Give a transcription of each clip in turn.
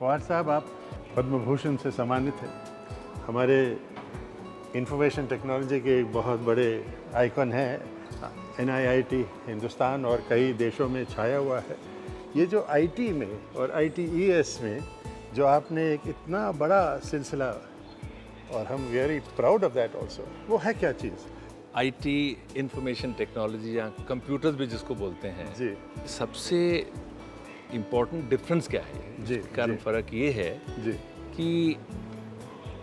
पवार साहब, आप पद्म भूषण से सम्मानित हैं। हमारे इंफॉर्मेशन टेक्नोलॉजी के एक बहुत बड़े आइकन हैं। NIIT हिंदुस्तान और कई देशों में छाया हुआ है। ये जो IT में और ITES में जो आपने एक इतना बड़ा सिलसिला, और हम very proud of that also, वो है क्या चीज़? IT इंफॉर्मेशन टेक्नोलॉजी या कंप्यूटर्स भी जिसको बोलते हैं जी सबसे इम्पोर्टेंट डिफरेंस क्या है? जी, कारण जी। फ़र्क ये है जी कि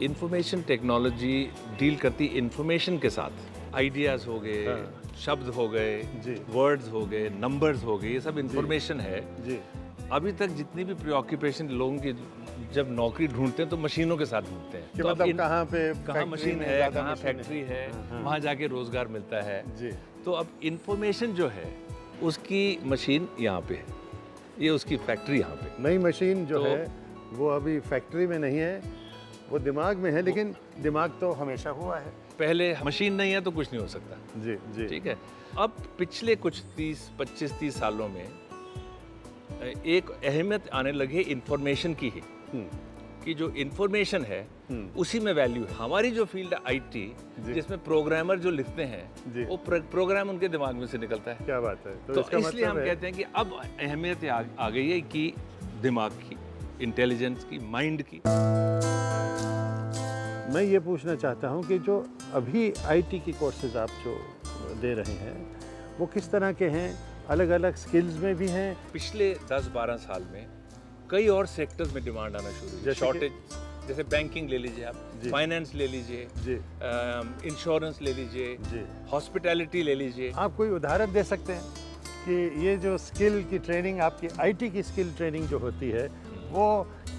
इंफॉर्मेशन टेक्नोलॉजी डील करती इंफॉर्मेशन के साथ। आइडियाज़ हो गए, हाँ। शब्द हो गए, जी। वर्ड्स हो गए, नंबर्स हो गए, ये सब इंफॉर्मेशन है। जी अभी तक जितनी भी प्रिऑक्यूपेशन लोगों की, जब नौकरी ढूंढते हैं तो मशीनों के साथ ढूंढते हैं। कि तो मतलब अब कहाँ पे कहाँ फैक्ट्री मशीन में है, ज़्यादा कहाँ मशीन फैक्ट्री है, हाँ। वहाँ जाके रोजगार मिलता है। जी तो अब इंफॉर्मेशन जो है उसकी मशीन यहाँ पे है, ये उसकी फैक्ट्री यहाँ पे। नई मशीन जो तो- है वो अभी फैक्ट्री में नहीं है, वो दिमाग में है, लेकिन दिमाग तो हमेशा हुआ है। पहले मशीन नहीं है तो कुछ नहीं हो सकता। जी जी ठीक है। अब पिछले कुछ 25-30 सालों में एक अहमियत आने लगी इंफॉर्मेशन की ही, कि जो इंफॉर्मेशन है उसी में वैल्यू है। हमारी जो फील्ड है IT, जी। जिसमें प्रोग्रामर जो लिखते जी। हैं वो प्रोग्राम उनके दिमाग में से निकलता है। क्या बात है। तो इसका इसलिए मतलब हम है कहते हैं कि अब अहमियत आ गई है कि दिमाग की, इंटेलिजेंस की, माइंड की। मैं ये पूछना चाहता हूँ कि जो अभी IT की कोर्सेज आप जो दे रहे हैं वो किस तरह के हैं? अलग अलग स्किल्स में भी हैं? पिछले 10-12 साल में कई और सेक्टर्स में डिमांड आना शुरू हुई। जैसे कि? शॉर्टेज, जैसे बैंकिंग ले लीजिए आप, जी। फाइनेंस ले लीजिए, जी इंश्योरेंस ले लीजिए, जी। हॉस्पिटैलिटी ले लीजिए। आप कोई उदाहरण दे सकते हैं कि ये जो स्किल की ट्रेनिंग, आपकी IT की स्किल ट्रेनिंग जो होती है वो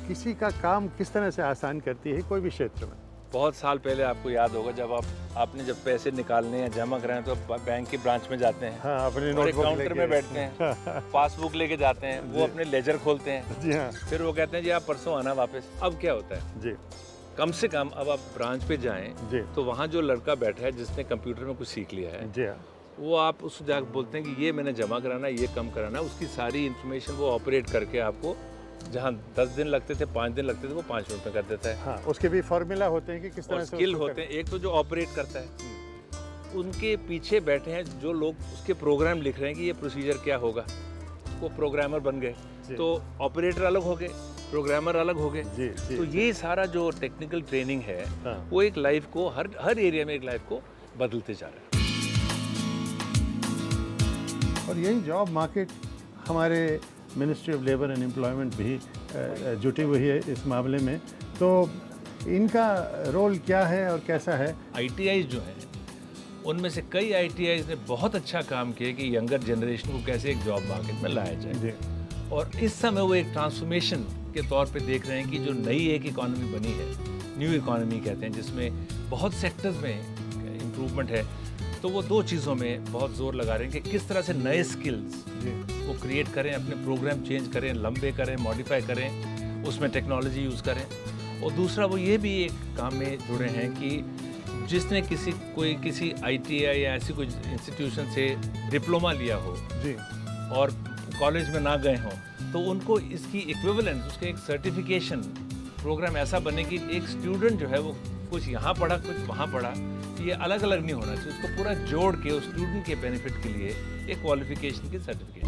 किसी का काम किस तरह से आसान करती है कोई भी क्षेत्र में? बहुत साल पहले आपको याद होगा जब आपने जब पैसे निकालने या जमा कराएं तो बैंक की ब्रांच में जाते हैं, हाँ, अपनी और एक नोटबुक काउंटर लेके। में बैठते हैं, पासबुक लेके जाते हैं, वो अपने लेजर खोलते हैं, जी हाँ फिर वो कहते हैं जी आप परसों आना वापस। अब क्या होता है, जी कम से कम अब आप ब्रांच पे जाएं जी तो वहाँ जो लड़का बैठा है जिसने कंप्यूटर में कुछ सीख लिया है, जी हाँ वो आप उस जाकर बोलते हैं कि ये मैंने जमा कराना है, ये कम कराना है, उसकी सारी इन्फॉर्मेशन वो ऑपरेट करके आपको, जहाँ 10 दिन लगते थे, 5 दिन लगते थे, वो 5 मिनट में कर देता है। हाँ, उसके भी फॉर्मूला होते हैं कि किस तरह और से स्किल उसको होते हैं। एक तो जो ऑपरेट करता है, उनके पीछे बैठे हैं जो लोग उसके प्रोग्राम लिख रहे हैं कि ये प्रोसीजर क्या होगा, वो प्रोग्रामर बन गए। जी। तो ऑपरेटर अलग हो गए, प्रोग्रामर अलग हो गए। जी जी तो ये सारा जो टेक्निकल ट्रेनिंग है हाँ। वो एक लाइफ को, हर एरिया में एक लाइफ को बदलते जा रहा है। और यही जॉब मार्केट हमारे ministry of labour and employment भी जुटी हुई है इस मामले में। तो इनका रोल क्या है और कैसा है? ITIs जो हैं उनमें से कई ITIs ने बहुत अच्छा काम किया कि यंगर जनरेशन को कैसे एक जॉब मार्केट में लाया जाए। जी और इस समय वो एक ट्रांसफॉर्मेशन के तौर पे देख रहे हैं कि जो नई एक इकोनॉमी बनी है, न्यू इकोनॉमी कहते हैं, जिसमें बहुत सेक्टर्स में इम्प्रूवमेंट है, तो वो दो चीज़ों में बहुत जोर लगा रहे हैं कि किस तरह से नए स्किल्स जी वो क्रिएट करें, अपने प्रोग्राम चेंज करें, लंबे करें, मॉडिफाई करें, उसमें टेक्नोलॉजी यूज़ करें। और दूसरा वो ये भी एक काम में जुड़े हैं कि जिसने किसी ITI या ऐसी कोई इंस्टीट्यूशन से डिप्लोमा लिया हो जी और कॉलेज में ना गए हों, तो उनको इसकी इक्विवेलेंस, उसके एक सर्टिफिकेशन प्रोग्राम ऐसा बने कि एक स्टूडेंट जो है वो कुछ यहाँ पढ़ा, कुछ वहाँ पढ़ा, ये अलग अलग नहीं होना चाहिए, उसको पूरा जोड़ के उस स्टूडेंट के बेनिफिट के लिए एक क्वालिफिकेशन की सर्टिफिकेशन।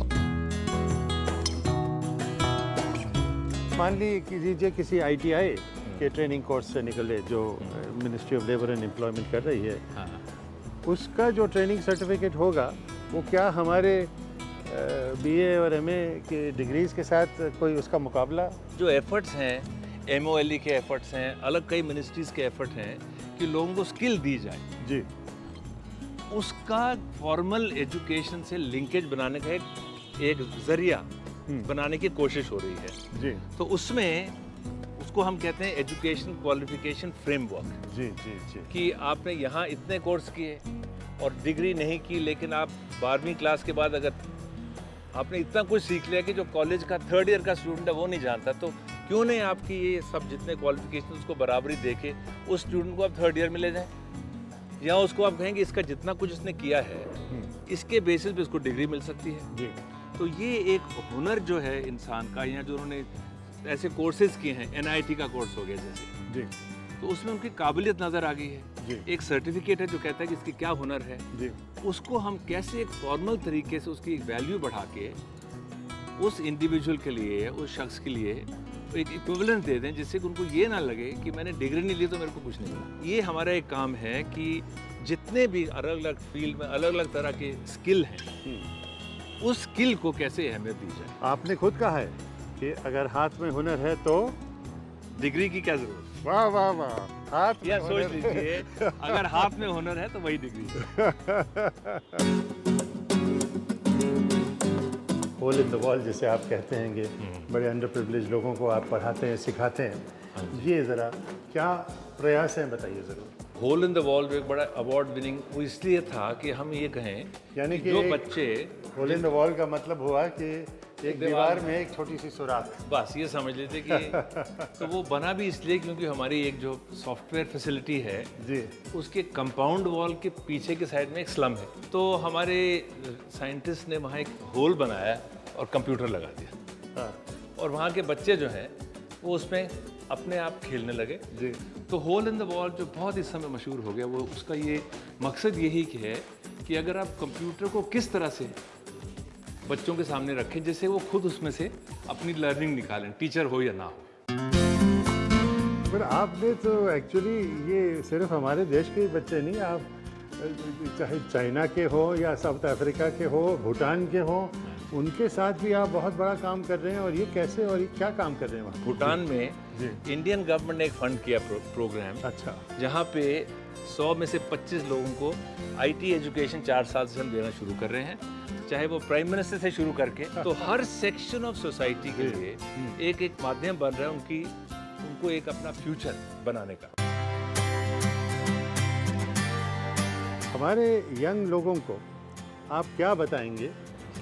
मान लीजिए किसी ITI के ट्रेनिंग कोर्स से निकले जो ministry of labour and employment कर रही है, हाँ, उसका जो ट्रेनिंग सर्टिफिकेट होगा वो क्या हमारे BA और MA के डिग्रीज़ के साथ कोई उसका मुकाबला? जो एफर्ट्स हैं, MOLE के एफर्ट्स हैं, अलग कई मिनिस्ट्रीज़ के एफर्ट हैं कि लोगों को स्किल दी जाए, जी उसका फॉर्मल एजुकेशन से लिंकेज बनाने का एक जरिया बनाने की कोशिश हो रही है। जी तो उसमें उसको हम कहते हैं एजुकेशन क्वालिफिकेशन फ्रेमवर्क, जी जी जी कि आपने यहाँ इतने कोर्स किए और डिग्री नहीं की, लेकिन आप 12वीं क्लास के बाद अगर आपने इतना कुछ सीख लिया कि जो कॉलेज का 3rd ईयर का स्टूडेंट है वो नहीं जानता, तो क्यों नहीं आपकी ये सब जितने क्वालिफिकेशन उसको बराबरी देके उस स्टूडेंट को आप 3rd ईयर में ले जाएं, या उसको आप कहेंगे इसका जितना कुछ इसने किया है इसके बेसिस पे इसको डिग्री मिल सकती है। जी तो ये एक हुनर जो है इंसान का, या जो उन्होंने ऐसे कोर्सेज किए हैं, NIT का कोर्स हो गया जैसे, जी तो उसमें उनकी काबिलियत नज़र आ गई है। जी एक सर्टिफिकेट है जो कहता है कि इसकी क्या हुनर है, जी उसको हम कैसे एक फॉर्मल तरीके से उसकी एक वैल्यू बढ़ा के उस इंडिविजुअल के लिए, उस शख्स के लिए एक इक्विवेलेंस दे दें, जिससे कि उनको ये ना लगे कि मैंने डिग्री नहीं ली तो मेरे को कुछ नहीं मिला। ये हमारा एक काम है कि जितने भी अलग अलग फील्ड में अलग अलग तरह के स्किल हैं, उस स्किल को कैसे अहमियत दी जाए। आपने खुद कहा है कि अगर हाथ में हुनर है तो डिग्री की क्या जरूरत, वाह वाह वाह, हाथ या में सोच हुनर लीजिए अगर हाथ में हुनर है तो वही डिग्री है। होल इन द वॉल जिसे आप कहते हैं कि बड़े अंडर प्रिविलेज लोगों को आप पढ़ाते हैं, सिखाते हैं, ये ज़रा क्या प्रयास हैं बताइए ज़रूर। होल इन द वॉल जो एक बड़ा अवार्ड विनिंग वो इसलिए था कि हम ये कहें यानी कि जो एक- बच्चे, होल इन द वॉल का मतलब हुआ कि एक दीवार में एक छोटी सी सुराख। बस ये समझ लेते कि तो वो बना भी इसलिए क्योंकि हमारी एक जो सॉफ्टवेयर फैसिलिटी है जी उसके कंपाउंड वॉल के पीछे के साइड में एक स्लम है, तो हमारे साइंटिस्ट ने वहाँ एक होल बनाया और कंप्यूटर लगा दिया, हाँ और वहाँ के बच्चे जो हैं वो उसमें अपने आप खेलने लगे। जी तो होल इन द वॉल जो बहुत इस समय मशहूर हो गया, वो उसका ये मकसद यही कि है कि अगर आप कंप्यूटर को किस तरह से बच्चों के सामने रखें जिससे वो खुद उसमें से अपनी लर्निंग निकालें, टीचर हो या ना हो। पर आपने तो एक्चुअली ये सिर्फ हमारे देश के बच्चे नहीं, आप चाहे चाइना के हो या साउथ अफ्रीका के हो, भूटान के हो, उनके साथ भी आप बहुत बड़ा काम कर रहे हैं। और ये कैसे और ये क्या काम कर रहे हैं वहाँ? भूटान में जी। इंडियन गवर्नमेंट ने एक फंड किया प्रोग्राम, अच्छा जहाँ पे 100 में से 25 लोगों को IT एजुकेशन 4 साल से हम देना शुरू कर रहे हैं, चाहे वो प्राइम मिनिस्टर से शुरू करके। तो हर सेक्शन ऑफ सोसाइटी के लिए एक एक माध्यम बन रहा है उनको एक अपना फ्यूचर बनाने का। हमारे यंग लोगों को आप क्या बताएंगे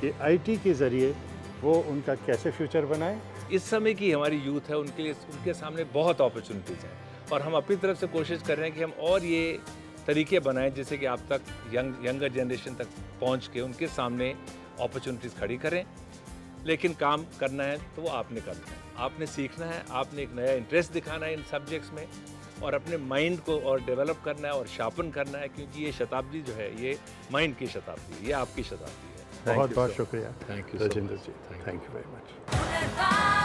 कि IT के ज़रिए वो उनका कैसे फ्यूचर बनाए? इस समय की हमारी यूथ है, उनके लिए उनके सामने बहुत अपॉर्चुनिटीज़ हैं, और हम अपनी तरफ से कोशिश कर रहे हैं कि हम और ये तरीके बनाएं जिससे कि आप तक यंगर जनरेशन तक पहुंच के उनके सामने अपॉर्चुनिटीज़ खड़ी करें। लेकिन काम करना है तो वो आपने करना है, आपने सीखना है, आपने एक नया इंटरेस्ट दिखाना है इन सब्जेक्ट्स में, और अपने माइंड को और डेवलप करना है और शार्पन करना है, क्योंकि ये शताब्दी जो है ये माइंड की शताब्दी है, ये आपकी शताब्दी है। बहुत बहुत शुक्रिया। Thank you Rajendra ji, thank you very much. Goodbye.